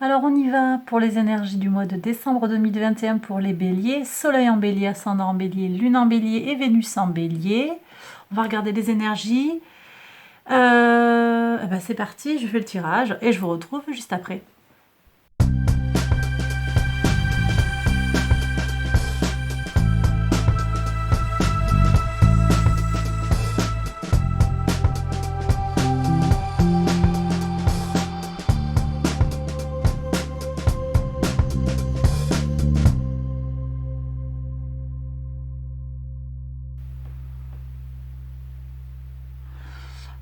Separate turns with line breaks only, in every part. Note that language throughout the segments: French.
Alors on y va pour les énergies du mois de décembre 2021 pour les béliers. Soleil en bélier, ascendant en bélier, lune en bélier et Vénus en bélier. On va regarder les énergies. C'est parti, je fais le tirage et je vous retrouve juste après.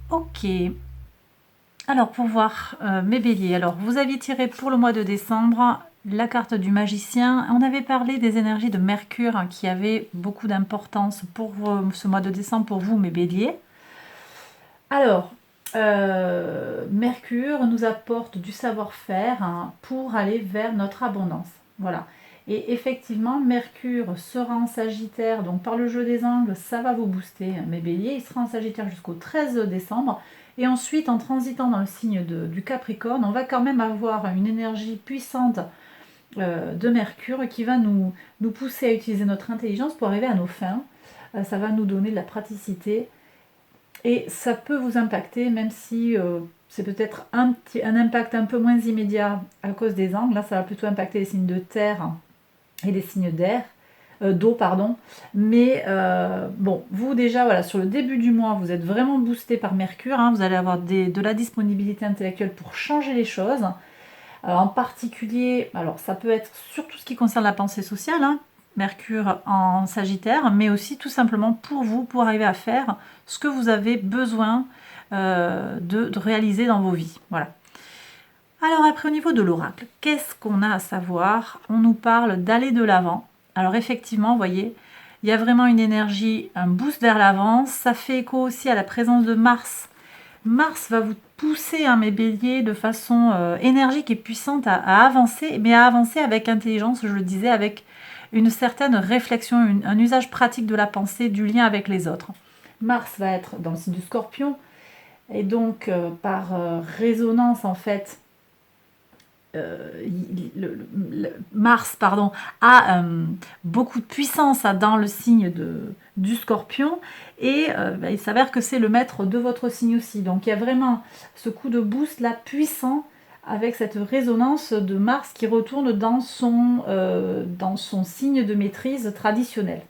Ok. Alors pour voir mes béliers, alors vous aviez tiré pour le mois de décembre la carte du magicien. On avait parlé des énergies de Mercure qui avaient beaucoup d'importance pour ce mois de décembre pour vous mes béliers. Alors, Mercure nous apporte du savoir-faire pour aller vers notre abondance. Voilà. Et effectivement, Mercure sera en Sagittaire, donc par le jeu des angles, ça va vous booster, mes béliers. Il sera en Sagittaire jusqu'au 13 décembre. Et ensuite, en transitant dans le signe du Capricorne, on va quand même avoir une énergie puissante de Mercure qui va nous pousser à utiliser notre intelligence pour arriver à nos fins. Ça va nous donner de la praticité. Et ça peut vous impacter, même si c'est peut-être un impact un peu moins immédiat à cause des angles. Là, ça va plutôt impacter les signes de terre et les signes d'eau, pardon. Mais bon, vous déjà, voilà, sur le début du mois, vous êtes vraiment boosté par Mercure. Vous allez avoir de la disponibilité intellectuelle pour changer les choses. En particulier, alors ça peut être sur tout ce qui concerne la pensée sociale, Mercure en Sagittaire, mais aussi tout simplement pour vous, pour arriver à faire ce que vous avez besoin de réaliser dans vos vies. Voilà. Alors après, au niveau de l'oracle, qu'est-ce qu'on a à savoir? On nous parle d'aller de l'avant. Alors effectivement, vous voyez, il y a vraiment une énergie, un boost vers l'avant. Ça fait écho aussi à la présence de Mars. Mars va vous pousser, mes béliers, de façon énergique et puissante à avancer, mais à avancer avec intelligence, je le disais, avec une certaine réflexion, un usage pratique de la pensée, du lien avec les autres. Mars va être dans le signe du Scorpion, et donc par résonance, en fait, Mars a beaucoup de puissance dans le signe du Scorpion, et il s'avère que c'est le maître de votre signe aussi. Donc il y a vraiment ce coup de boost là puissant avec cette résonance de Mars qui retourne dans son signe de maîtrise traditionnel.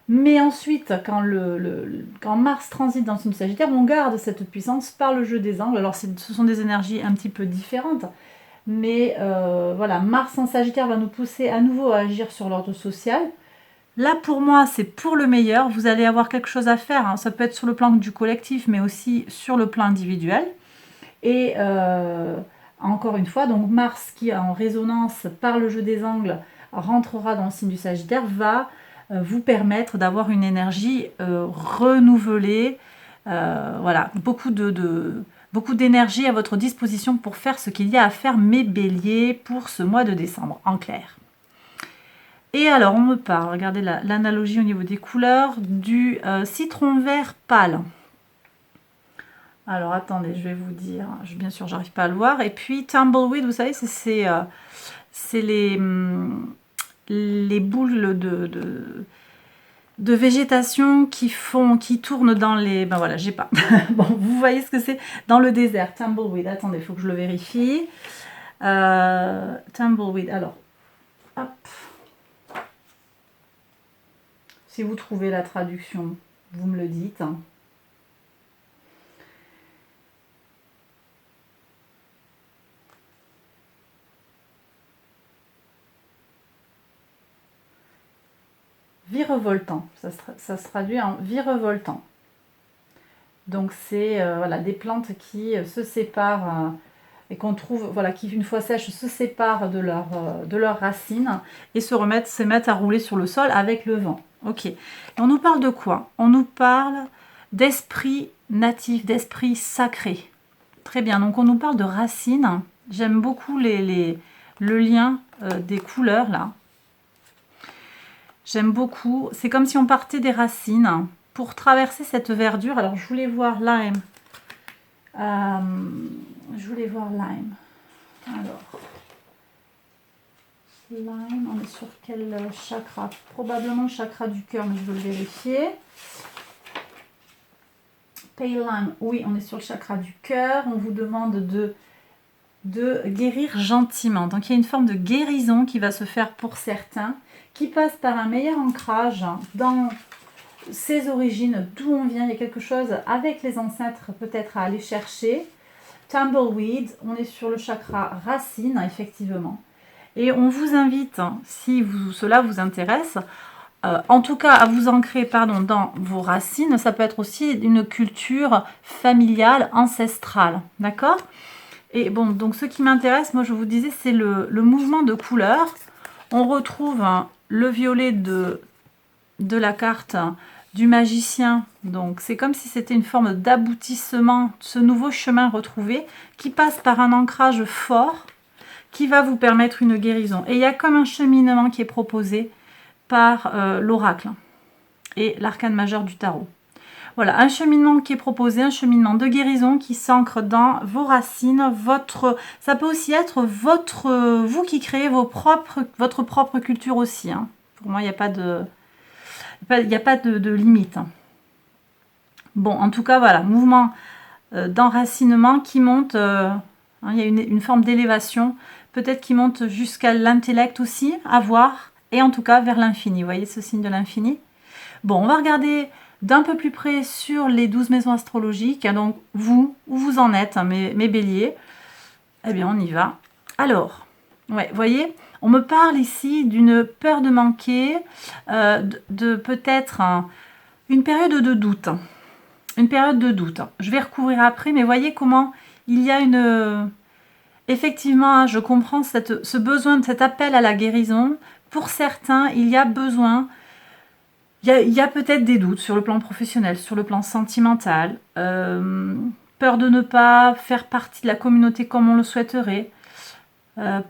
Mais ensuite, quand Mars transite dans le signe Sagittaire, on garde cette puissance par le jeu des angles. Alors ce sont des énergies un petit peu différentes, mais voilà, Mars en Sagittaire va nous pousser à nouveau à agir sur l'ordre social. Là, pour moi, c'est pour le meilleur. Vous allez avoir quelque chose à faire. Ça peut être sur le plan du collectif, mais aussi sur le plan individuel. Et encore une fois, donc Mars qui, en résonance par le jeu des angles, rentrera dans le signe du Sagittaire, va vous permettre d'avoir une énergie renouvelée. Voilà, beaucoup d'énergie à votre disposition pour faire ce qu'il y a à faire, mes béliers, pour ce mois de décembre, en clair. Et alors, on me parle, regardez l'analogie au niveau des couleurs, du citron vert pâle. Alors, attendez, je vais vous dire, bien sûr, j'arrive pas à le voir. Et puis, tumbleweed, vous savez, c'est les boules de végétation qui tournent dans les... Ben voilà, j'ai pas. Bon, vous voyez ce que c'est dans le désert, tumbleweed. Attendez, il faut que je le vérifie. Tumbleweed, alors, hop. Si vous trouvez la traduction, vous me le dites. Virevoltant, ça se traduit en virevoltant. Donc c'est voilà, des plantes qui se séparent et qu'on trouve, voilà, qui une fois sèches se séparent de leurs racines et se mettent à rouler sur le sol avec le vent. Ok. Et on nous parle de quoi? On nous parle d'esprit natif, d'esprit sacré. Très bien, donc on nous parle de racines. J'aime beaucoup le lien des couleurs là. J'aime beaucoup. C'est comme si on partait des racines pour traverser cette verdure. Alors, je voulais voir lime. Alors, Lime, on est sur quel chakra? Probablement le chakra du cœur, mais je veux le vérifier. Pale Lime, oui, on est sur le chakra du cœur. On vous demande de guérir gentiment. Donc, il y a une forme de guérison qui va se faire pour certains, qui passe par un meilleur ancrage dans ses origines, d'où on vient. Il y a quelque chose avec les ancêtres peut-être à aller chercher. Tumbleweed, on est sur le chakra racine, effectivement. Et on vous invite, si cela vous intéresse, en tout cas à vous ancrer dans vos racines. Ça peut être aussi une culture familiale, ancestrale. D'accord? Et bon, donc ce qui m'intéresse, moi je vous disais, c'est le mouvement de couleurs. On retrouve le violet de la carte du magicien. Donc c'est comme si c'était une forme d'aboutissement, ce nouveau chemin retrouvé qui passe par un ancrage fort qui va vous permettre une guérison. Et il y a comme un cheminement qui est proposé par l'oracle et l'arcane majeur du tarot. Voilà, un cheminement qui est proposé, un cheminement de guérison qui s'ancre dans vos racines, ça peut aussi être vous qui créez votre propre culture aussi. Hein. Pour moi, il n'y a pas de limite. Hein. Bon, en tout cas, voilà, mouvement d'enracinement qui monte, il y a une forme d'élévation, peut-être qui monte jusqu'à l'intellect aussi, à voir, et en tout cas vers l'infini. Vous voyez ce signe de l'infini? Bon, on va regarder d'un peu plus près sur les 12 maisons astrologiques. Donc, vous, où vous en êtes, hein, mes béliers? Eh bien, on y va. Alors, ouais, vous voyez, on me parle ici d'une peur de manquer, de peut-être une période de doute. Une période de doute. Je vais recouvrir après, mais voyez comment il y a une... Effectivement, je comprends ce besoin, cet appel à la guérison. Pour certains, il y a besoin... Il y a peut-être des doutes sur le plan professionnel, sur le plan sentimental. Peur de ne pas faire partie de la communauté comme on le souhaiterait.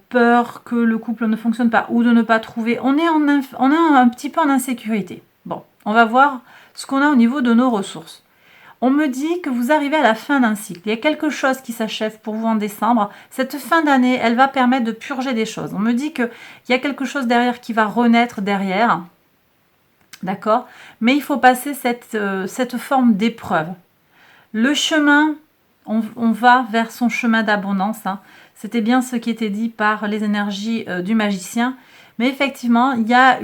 Peur que le couple ne fonctionne pas ou de ne pas trouver. On est un petit peu en insécurité. Bon, on va voir ce qu'on a au niveau de nos ressources. On me dit que vous arrivez à la fin d'un cycle. Il y a quelque chose qui s'achève pour vous en décembre. Cette fin d'année, elle va permettre de purger des choses. On me dit qu'il y a quelque chose derrière qui va renaître derrière. D'accord? Mais il faut passer cette forme d'épreuve. Le chemin, on va vers son chemin d'abondance. Hein. C'était bien ce qui était dit par les énergies du magicien. Mais effectivement, il y a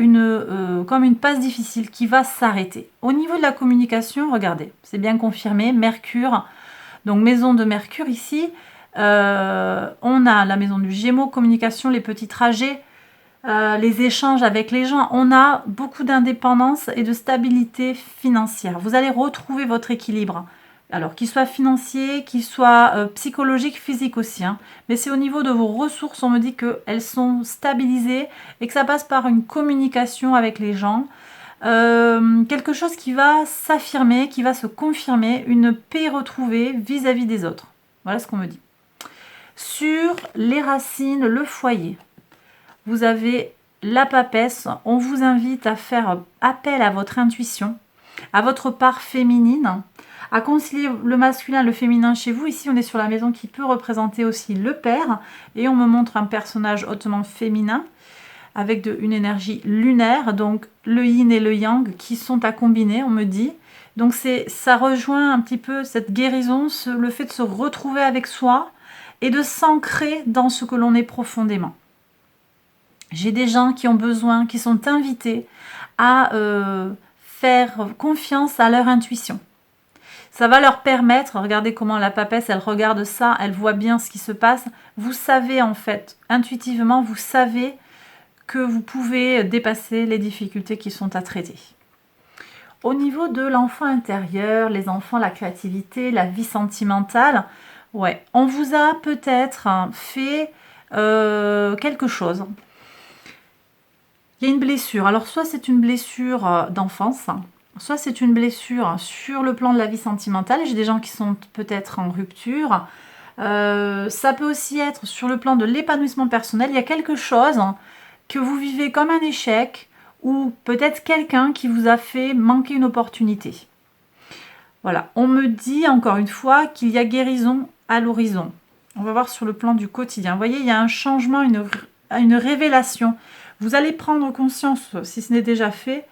comme une passe difficile qui va s'arrêter. Au niveau de la communication, regardez, c'est bien confirmé, Mercure, donc maison de Mercure ici, on a la maison du Gémeaux, communication, les petits trajets, les échanges avec les gens. On a beaucoup d'indépendance et de stabilité financière. Vous allez retrouver votre équilibre. Alors, qu'il soit financier, qu'il soit psychologique, physique aussi. Hein. Mais c'est au niveau de vos ressources, on me dit qu'elles sont stabilisées et que ça passe par une communication avec les gens. Quelque chose qui va s'affirmer, qui va se confirmer, une paix retrouvée vis-à-vis des autres. Voilà ce qu'on me dit. Sur les racines, le foyer, vous avez la papesse. On vous invite à faire appel à votre intuition, à votre part féminine, à concilier le masculin et le féminin chez vous. Ici, on est sur la maison qui peut représenter aussi le père. Et on me montre un personnage hautement féminin avec une énergie lunaire. Donc, le yin et le yang qui sont à combiner, on me dit. Donc, ça rejoint un petit peu cette guérison, le fait de se retrouver avec soi et de s'ancrer dans ce que l'on est profondément. J'ai des gens qui ont besoin, qui sont invités à faire confiance à leur intuition. Ça va leur permettre, regardez comment la papesse, elle regarde ça, elle voit bien ce qui se passe. Vous savez en fait, intuitivement, vous savez que vous pouvez dépasser les difficultés qui sont à traiter. Au niveau de l'enfant intérieur, les enfants, la créativité, la vie sentimentale, ouais, on vous a peut-être fait quelque chose. Il y a une blessure. Alors, soit c'est une blessure d'enfance, soit c'est une blessure sur le plan de la vie sentimentale. J'ai des gens qui sont peut-être en rupture. Ça peut aussi être sur le plan de l'épanouissement personnel. Il y a quelque chose que vous vivez comme un échec ou peut-être quelqu'un qui vous a fait manquer une opportunité. Voilà. On me dit encore une fois qu'il y a guérison à l'horizon. On va voir sur le plan du quotidien. Vous voyez, il y a un changement, une révélation. Vous allez prendre conscience, si ce n'est déjà fait,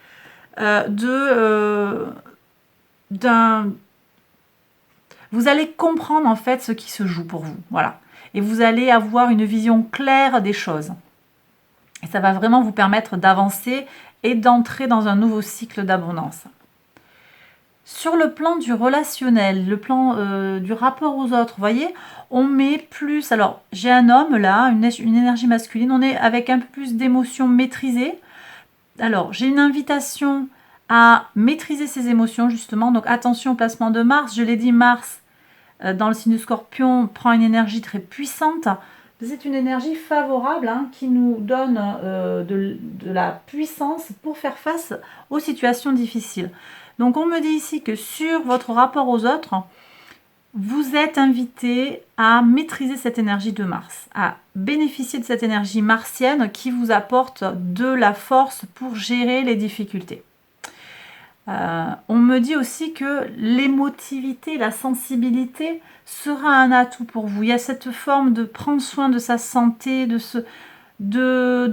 vous allez comprendre en fait ce qui se joue pour vous. Voilà. Et vous allez avoir une vision claire des choses. Et ça va vraiment vous permettre d'avancer et d'entrer dans un nouveau cycle d'abondance. Sur le plan du relationnel, le plan du rapport aux autres, vous voyez, on met plus... Alors, j'ai un homme là, une énergie masculine, on est avec un peu plus d'émotions maîtrisées. Alors, j'ai une invitation à maîtriser ses émotions, justement. Donc, attention au placement de Mars. Je l'ai dit, Mars, dans le signe du Scorpion, prend une énergie très puissante. C'est une énergie favorable hein, qui nous donne de la puissance pour faire face aux situations difficiles. Donc, on me dit ici que sur votre rapport aux autres, vous êtes invité à maîtriser cette énergie de Mars, à bénéficier de cette énergie martienne qui vous apporte de la force pour gérer les difficultés. On me dit aussi que l'émotivité, la sensibilité sera un atout pour vous. Il y a cette forme de prendre soin de sa santé, de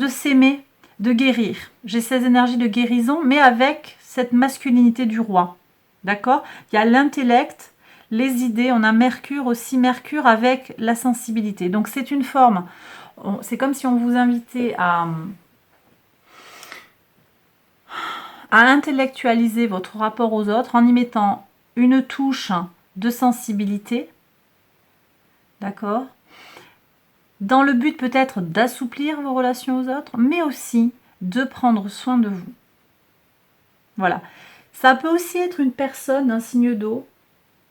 s'aimer, de guérir. J'ai ces énergies de guérison, mais avec cette masculinité du roi. D'accord? Il y a l'intellect, les idées, on a Mercure aussi, Mercure avec la sensibilité. Donc c'est une forme, c'est comme si on vous invitait à intellectualiser votre rapport aux autres en y mettant une touche de sensibilité, d'accord? Dans le but peut-être d'assouplir vos relations aux autres, mais aussi de prendre soin de vous. Voilà. Ça peut aussi être une personne d'un signe d'eau,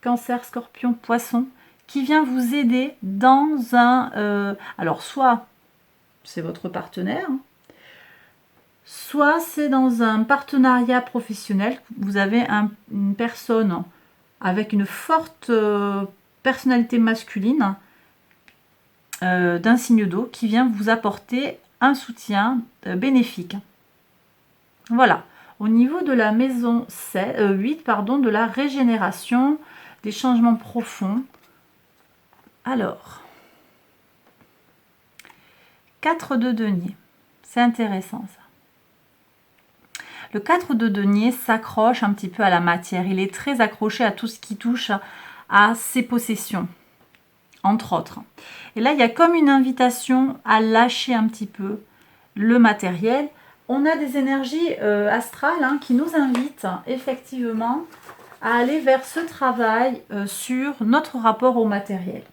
Cancer, Scorpion, Poisson, qui vient vous aider dans un... alors, soit c'est votre partenaire, soit c'est dans un partenariat professionnel. Vous avez une personne avec une forte personnalité masculine d'un signe d'eau qui vient vous apporter un soutien bénéfique. Voilà. Au niveau de la maison 8, de la régénération, des changements profonds. Alors, 4 de denier. C'est intéressant ça. Le 4 de denier s'accroche un petit peu à la matière. Il est très accroché à tout ce qui touche à ses possessions, entre autres. Et là, il y a comme une invitation à lâcher un petit peu le matériel. On a des énergies astrales qui nous invitent effectivement à aller vers ce travail sur notre rapport au matériel.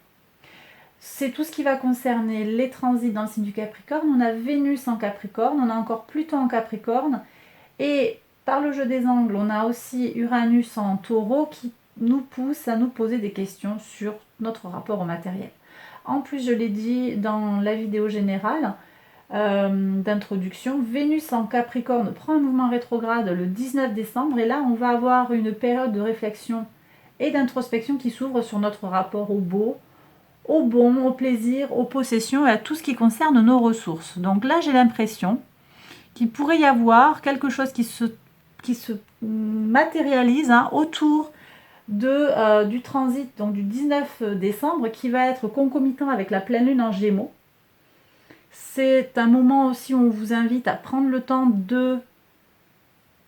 C'est tout ce qui va concerner les transits dans le signe du Capricorne. On a Vénus en Capricorne, on a encore Pluton en Capricorne. Et par le jeu des angles, on a aussi Uranus en Taureau qui nous pousse à nous poser des questions sur notre rapport au matériel. En plus, je l'ai dit dans la vidéo générale d'introduction, Vénus en Capricorne prend un mouvement rétrograde le 19 décembre et là, on va avoir une période de réflexion et d'introspection qui s'ouvre sur notre rapport au beau, au bon, au plaisir, aux possessions et à tout ce qui concerne nos ressources. Donc là, j'ai l'impression qu'il pourrait y avoir quelque chose qui se matérialise autour du transit donc du 19 décembre qui va être concomitant avec la pleine lune en Gémeaux. C'est un moment aussi où on vous invite à prendre le temps de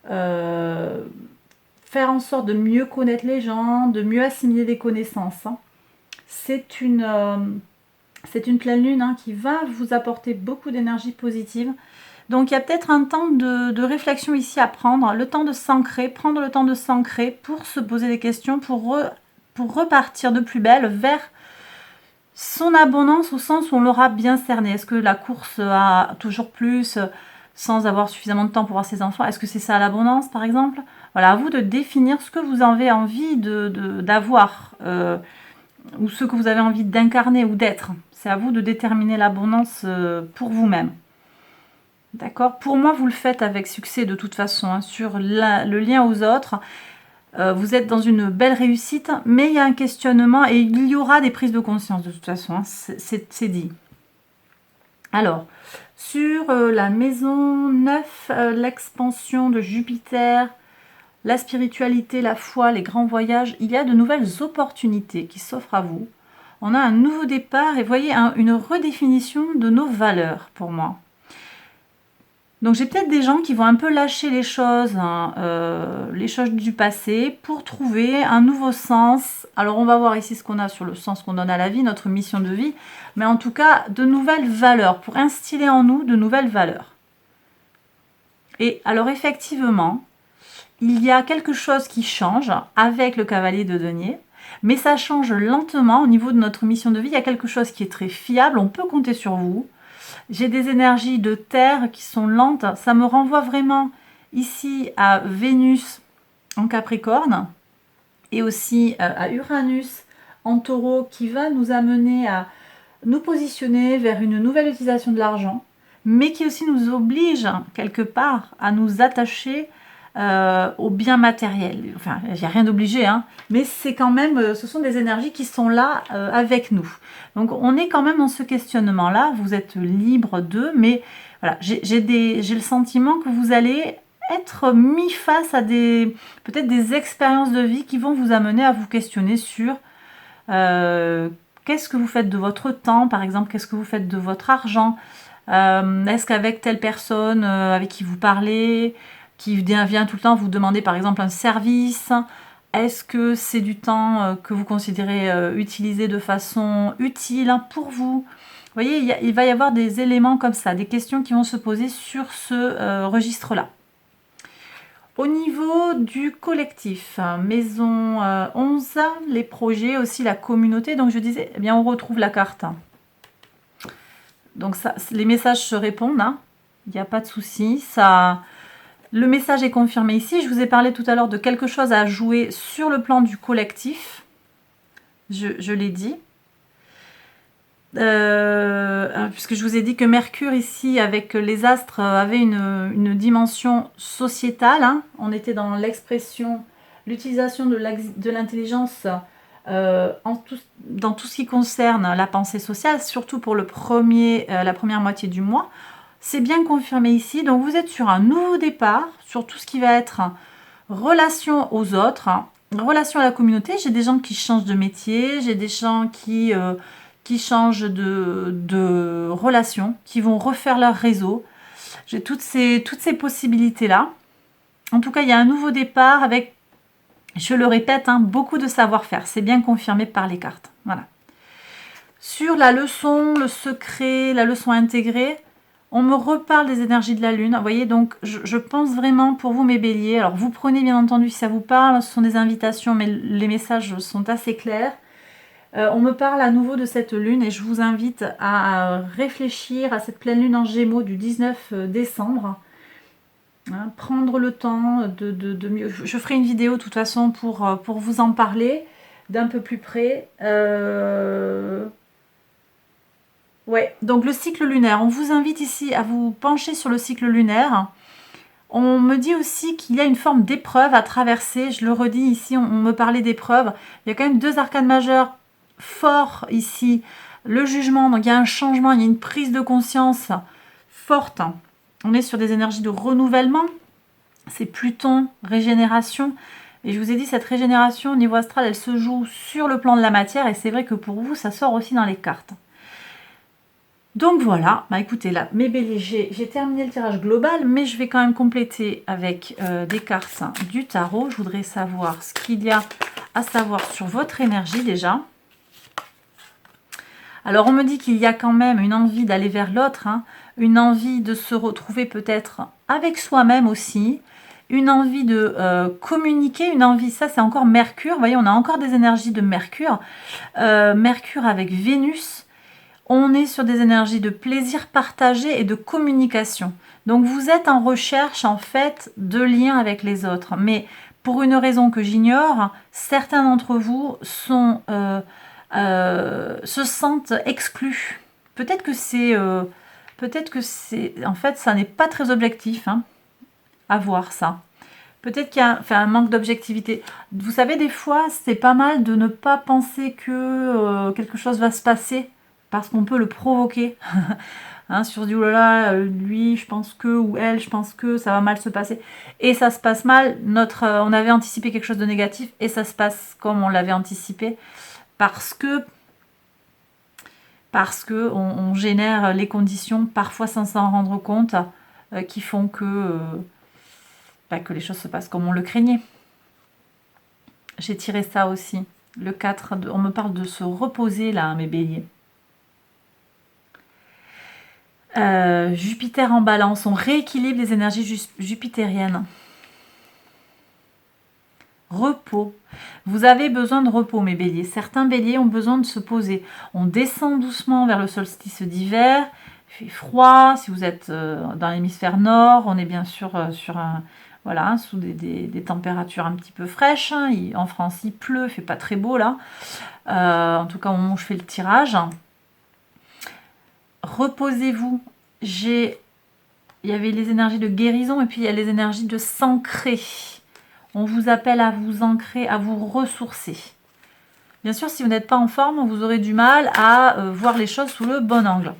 faire en sorte de mieux connaître les gens, de mieux assimiler des connaissances. C'est une pleine lune qui va vous apporter beaucoup d'énergie positive. Donc il y a peut-être un temps de réflexion ici à prendre, le temps de s'ancrer, prendre le temps de s'ancrer pour se poser des questions, pour repartir de plus belle vers son abondance au sens où on l'aura bien cerné. Est-ce que la course a toujours plus sans avoir suffisamment de temps pour voir ses enfants? Est-ce que c'est ça l'abondance par exemple? Voilà, à vous de définir ce que vous avez envie d'avoir ou ce que vous avez envie d'incarner ou d'être. C'est à vous de déterminer l'abondance pour vous-même. D'accord? Pour moi, vous le faites avec succès de toute façon, sur le lien aux autres. Vous êtes dans une belle réussite, mais il y a un questionnement et il y aura des prises de conscience de toute façon, c'est dit. Alors, sur la maison 9, l'expansion de Jupiter, la spiritualité, la foi, les grands voyages, il y a de nouvelles opportunités qui s'offrent à vous. on a un nouveau départ et vous voyez, une redéfinition de nos valeurs pour moi. Donc j'ai peut-être des gens qui vont un peu lâcher les choses du passé pour trouver un nouveau sens. Alors on va voir ici ce qu'on a sur le sens qu'on donne à la vie, notre mission de vie, mais en tout cas de nouvelles valeurs, pour instiller en nous de nouvelles valeurs. Et alors effectivement, il y a quelque chose qui change avec le cavalier de denier, mais ça change lentement au niveau de notre mission de vie. Il y a quelque chose qui est très fiable, on peut compter sur vous. J'ai des énergies de terre qui sont lentes. Ça me renvoie vraiment ici à Vénus en Capricorne et aussi à Uranus en Taureau qui va nous amener à nous positionner vers une nouvelle utilisation de l'argent, mais qui aussi nous oblige quelque part à nous attacher aux biens matériels. Enfin, il n'y a rien d'obligé, hein, mais c'est quand même, ce sont des énergies qui sont là avec nous. Donc on est quand même dans ce questionnement-là, vous êtes libre d'eux, mais voilà, j'ai le sentiment que vous allez être mis face à peut-être des expériences de vie qui vont vous amener à vous questionner sur qu'est-ce que vous faites de votre temps, par exemple, qu'est-ce que vous faites de votre argent, est-ce qu'avec telle personne avec qui vous parlez, qui vient tout le temps vous demander par exemple un service, est-ce que c'est du temps que vous considérez utiliser de façon utile pour vous? Vous voyez, il va y avoir des éléments comme ça, des questions qui vont se poser sur ce registre-là. Au niveau du collectif, maison 11, les projets, aussi la communauté, donc je disais, eh bien on retrouve la carte. Donc ça, les messages se répondent, hein. Il n'y a pas de souci, le message est confirmé ici. Je vous ai parlé tout à l'heure de quelque chose à jouer sur le plan du collectif. Je l'ai dit. Puisque je vous ai dit que Mercure ici, avec les astres, avait une dimension sociétale. Hein. On était dans l'expression, l'utilisation de l'intelligence dans tout ce qui concerne la pensée sociale, surtout pour la première moitié du mois. C'est bien confirmé ici. Donc, vous êtes sur un nouveau départ, sur tout ce qui va être relation aux autres, relation à la communauté. J'ai des gens qui changent de métier, j'ai des gens qui changent de relation, qui vont refaire leur réseau. J'ai toutes ces possibilités-là. En tout cas, il y a un nouveau départ avec, je le répète, beaucoup de savoir-faire. C'est bien confirmé par les cartes. Voilà. Sur la leçon, le secret, la leçon intégrée, on me reparle des énergies de la Lune. Vous voyez, donc je pense vraiment pour vous, mes béliers. Alors, vous prenez bien entendu si ça vous parle. Ce sont des invitations, mais les messages sont assez clairs. On me parle à nouveau de cette lune et je vous invite à réfléchir à cette pleine lune en Gémeaux du 19 décembre. Hein, prendre le temps de mieux. Je ferai une vidéo de toute façon pour vous en parler d'un peu plus près. Ouais, donc le cycle lunaire, on vous invite ici à vous pencher sur le cycle lunaire. On me dit aussi qu'il y a une forme d'épreuve à traverser. Je le redis ici, on me parlait d'épreuve. Il y a quand même 2 arcanes majeures forts ici. Le jugement, donc il y a un changement, il y a une prise de conscience forte. On est sur des énergies de renouvellement. C'est Pluton, régénération. Et je vous ai dit, cette régénération au niveau astral, elle se joue sur le plan de la matière. Et c'est vrai que pour vous, ça sort aussi dans les cartes. Donc voilà, écoutez là, mes béliers, j'ai terminé le tirage global, mais je vais quand même compléter avec des cartes du tarot. Je voudrais savoir ce qu'il y a à savoir sur votre énergie déjà. Alors on me dit qu'il y a quand même une envie d'aller vers l'autre, une envie de se retrouver peut-être avec soi-même aussi, une envie de communiquer, une envie, ça c'est encore Mercure, vous voyez on a encore des énergies de Mercure, Mercure avec Vénus. On est sur des énergies de plaisir partagé et de communication. Donc vous êtes en recherche en fait de liens avec les autres. Mais pour une raison que j'ignore, certains d'entre vous se sentent exclus. Peut-être que c'est... en fait, ça n'est pas très objectif à voir ça. Peut-être qu'il y a un manque d'objectivité. Vous savez, des fois, c'est pas mal de ne pas penser que quelque chose va se passer. Parce qu'on peut le provoquer. Si on se dit, oh là là, lui, je pense que, ou elle, je pense que ça va mal se passer. Et ça se passe mal. On avait anticipé quelque chose de négatif et ça se passe comme on l'avait anticipé. Parce que parce qu'on génère les conditions, parfois sans s'en rendre compte, qui font que les choses se passent comme on le craignait. J'ai tiré ça aussi. Le 4, on me parle de se reposer là, mes béliers. Jupiter en balance, on rééquilibre les énergies jupitériennes. Repos. Vous avez besoin de repos, mes béliers. Certains béliers ont besoin de se poser. On descend doucement vers le solstice d'hiver. Il fait froid. Si vous êtes dans l'hémisphère nord, on est bien sûr sur un... Voilà, sous des températures un petit peu fraîches. En France, il pleut, il fait pas très beau là. En tout cas, au moment où je fais le tirage. Reposez-vous. Il y avait les énergies de guérison et puis il y a les énergies de s'ancrer. On vous appelle à vous ancrer, à vous ressourcer. Bien sûr, si vous n'êtes pas en forme, vous aurez du mal à voir les choses sous le bon angle.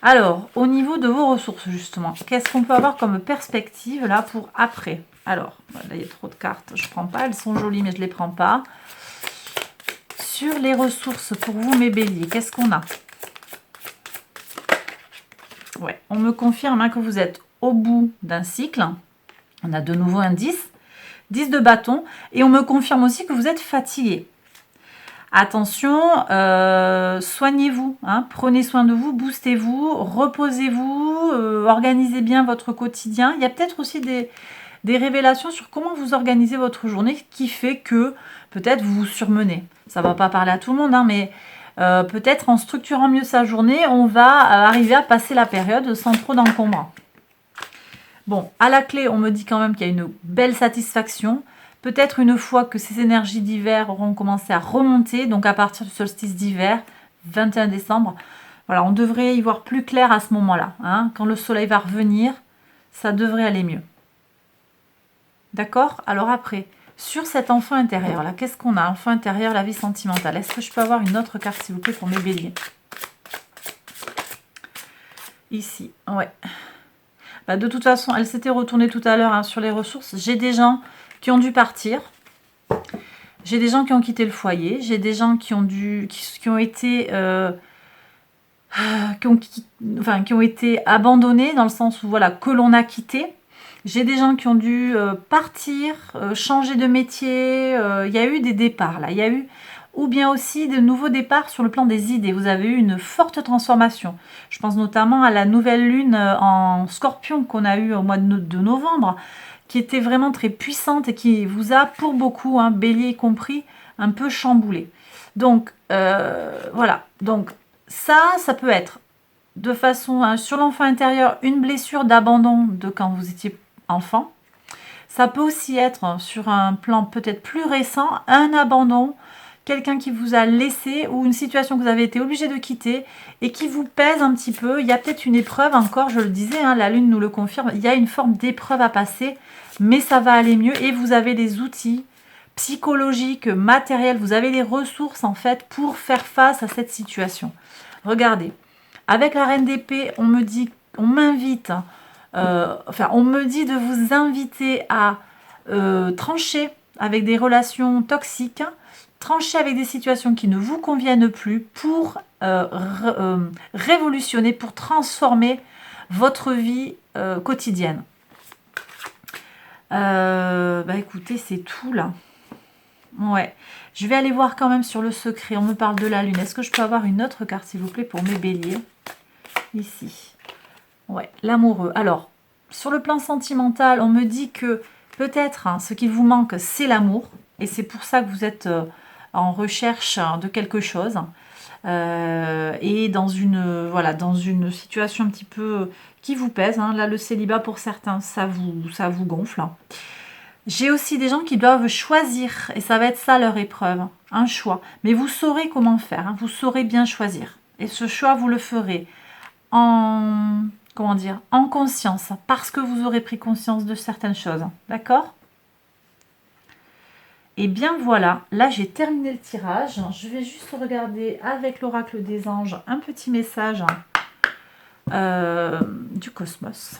Alors, au niveau de vos ressources, justement, qu'est-ce qu'on peut avoir comme perspective là pour après? Alors, là, il y a trop de cartes, je ne prends pas. Elles sont jolies, mais je ne les prends pas. Sur les ressources pour vous, mes béliers, qu'est-ce qu'on a? Ouais, on me confirme que vous êtes au bout d'un cycle. On a de nouveau un 10 de bâton. Et on me confirme aussi que vous êtes fatigué. Attention, soignez-vous, prenez soin de vous, boostez-vous, reposez-vous, organisez bien votre quotidien. Il y a peut-être aussi des révélations sur comment vous organisez votre journée qui fait que peut-être vous vous surmenez. Ça ne va pas parler à tout le monde, mais peut-être en structurant mieux sa journée, on va arriver à passer la période sans trop d'encombrants. Bon, à la clé, on me dit quand même qu'il y a une belle satisfaction. Peut-être une fois que ces énergies d'hiver auront commencé à remonter, donc à partir du solstice d'hiver, 21 décembre, voilà, on devrait y voir plus clair à ce moment-là. Quand le soleil va revenir, ça devrait aller mieux. D'accord? Alors après, sur cet enfant intérieur, là, qu'est-ce qu'on a? Enfant intérieur, la vie sentimentale. Est-ce que je peux avoir une autre carte, s'il vous plaît, pour mes béliers? Ici, ouais. De toute façon, elle s'était retournée tout à l'heure sur les ressources. J'ai des gens qui ont dû partir. J'ai des gens qui ont quitté le foyer. J'ai des gens qui ont été abandonnés dans le sens où que l'on a quitté. J'ai des gens qui ont dû partir, changer de métier. Il y a eu des départs là. Il y a eu ou bien aussi de nouveaux départs sur le plan des idées. Vous avez eu une forte transformation. Je pense notamment à la nouvelle lune en Scorpion qu'on a eue au mois de novembre, qui était vraiment très puissante et qui vous a, pour beaucoup, bélier compris, un peu chamboulé. Donc, voilà. Donc, ça peut être de façon, sur l'enfant intérieur, une blessure d'abandon de quand vous étiez enfant. Ça peut aussi être, sur un plan peut-être plus récent, un abandon, quelqu'un qui vous a laissé ou une situation que vous avez été obligé de quitter et qui vous pèse un petit peu. Il y a peut-être une épreuve encore, je le disais, la lune nous le confirme, il y a une forme d'épreuve à passer, mais ça va aller mieux et vous avez des outils psychologiques, matériels, vous avez les ressources en fait pour faire face à cette situation. Regardez, avec la reine d'épée, on me dit de vous inviter à trancher avec des relations toxiques, trancher avec des situations qui ne vous conviennent plus pour révolutionner, pour transformer votre vie quotidienne. Écoutez, c'est tout là. Ouais. Je vais aller voir quand même sur le secret. On me parle de la lune. Est-ce que je peux avoir une autre carte, s'il vous plaît, pour mes béliers? Ici. Ouais, l'amoureux. Alors, sur le plan sentimental, on me dit que peut-être ce qui vous manque, c'est l'amour. Et c'est pour ça que vous êtes en recherche de quelque chose. Et dans une situation un petit peu qui vous pèse. Là, le célibat, pour certains, ça vous gonfle. J'ai aussi des gens qui doivent choisir. Et ça va être ça leur épreuve. Un choix. Mais vous saurez comment faire. Vous saurez bien choisir. Et ce choix, vous le ferez en conscience, parce que vous aurez pris conscience de certaines choses, d'accord? Et bien voilà, là j'ai terminé le tirage. Je vais juste regarder avec l'oracle des anges un petit message du cosmos.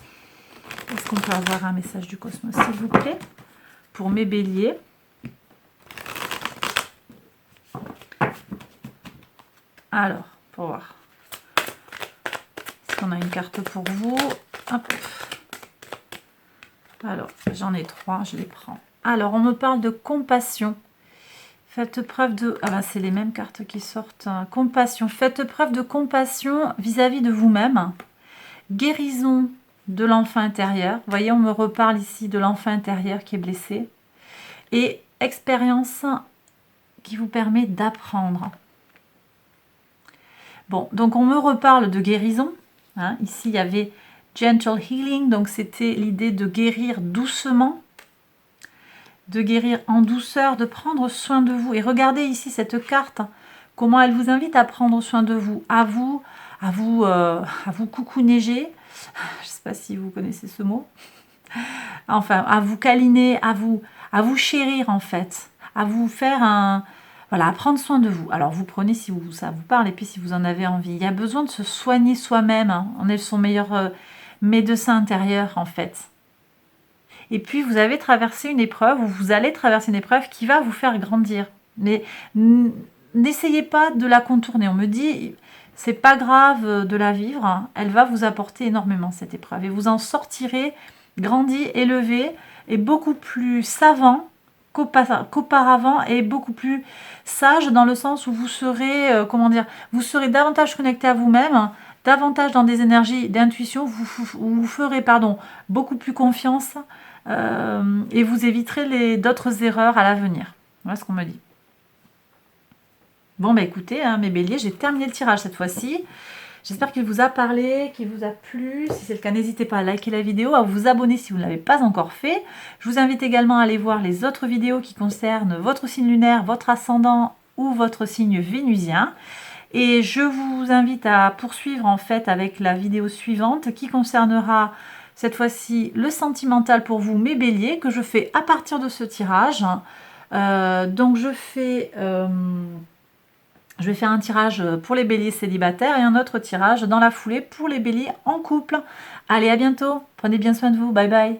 Est-ce qu'on peut avoir un message du cosmos, s'il vous plaît, pour mes béliers? Alors, pour voir. Est-ce qu'on a une carte pour vous? Hop. Alors, j'en ai 3, je les prends. Alors, on me parle de compassion. Faites preuve de... Ah ben, c'est les mêmes cartes qui sortent. Compassion. Faites preuve de compassion vis-à-vis de vous-même. Guérison de l'enfant intérieur. Vous voyez, on me reparle ici de l'enfant intérieur qui est blessé. Et expérience qui vous permet d'apprendre. Bon, donc on me reparle de guérison. Hein. Ici, il y avait gentle healing, donc c'était l'idée de guérir doucement, de guérir en douceur, de prendre soin de vous. Et regardez ici cette carte, comment elle vous invite à prendre soin de vous, à vous coucou-neiger. Je ne sais pas si vous connaissez ce mot. Enfin, à vous câliner, à vous chérir en fait, à vous faire un... Voilà, à prendre soin de vous. Alors, vous prenez si ça vous parle et puis si vous en avez envie. Il y a besoin de se soigner soi-même. Hein. On est son meilleur médecin intérieur, en fait. Et puis, vous avez traversé une épreuve, ou vous allez traverser une épreuve qui va vous faire grandir. Mais n'essayez pas de la contourner. On me dit, c'est pas grave de la vivre. Hein. Elle va vous apporter énormément, cette épreuve. Et vous en sortirez grandi, élevé et beaucoup plus savant qu'auparavant et beaucoup plus sage dans le sens où vous serez, vous serez davantage connecté à vous-même, davantage dans des énergies d'intuition, vous ferez beaucoup plus confiance et vous éviterez d'autres erreurs à l'avenir. Voilà ce qu'on me dit. Bon, bah écoutez, hein, mes béliers, j'ai terminé le tirage cette fois-ci. J'espère qu'il vous a parlé, qu'il vous a plu. Si c'est le cas, n'hésitez pas à liker la vidéo, à vous abonner si vous ne l'avez pas encore fait. Je vous invite également à aller voir les autres vidéos qui concernent votre signe lunaire, votre ascendant ou votre signe vénusien. Et je vous invite à poursuivre en fait avec la vidéo suivante qui concernera cette fois-ci le sentimental pour vous, mes béliers, que je fais à partir de ce tirage. Donc je vais faire un tirage pour les béliers célibataires et un autre tirage dans la foulée pour les béliers en couple. Allez, à bientôt. Prenez bien soin de vous. Bye bye.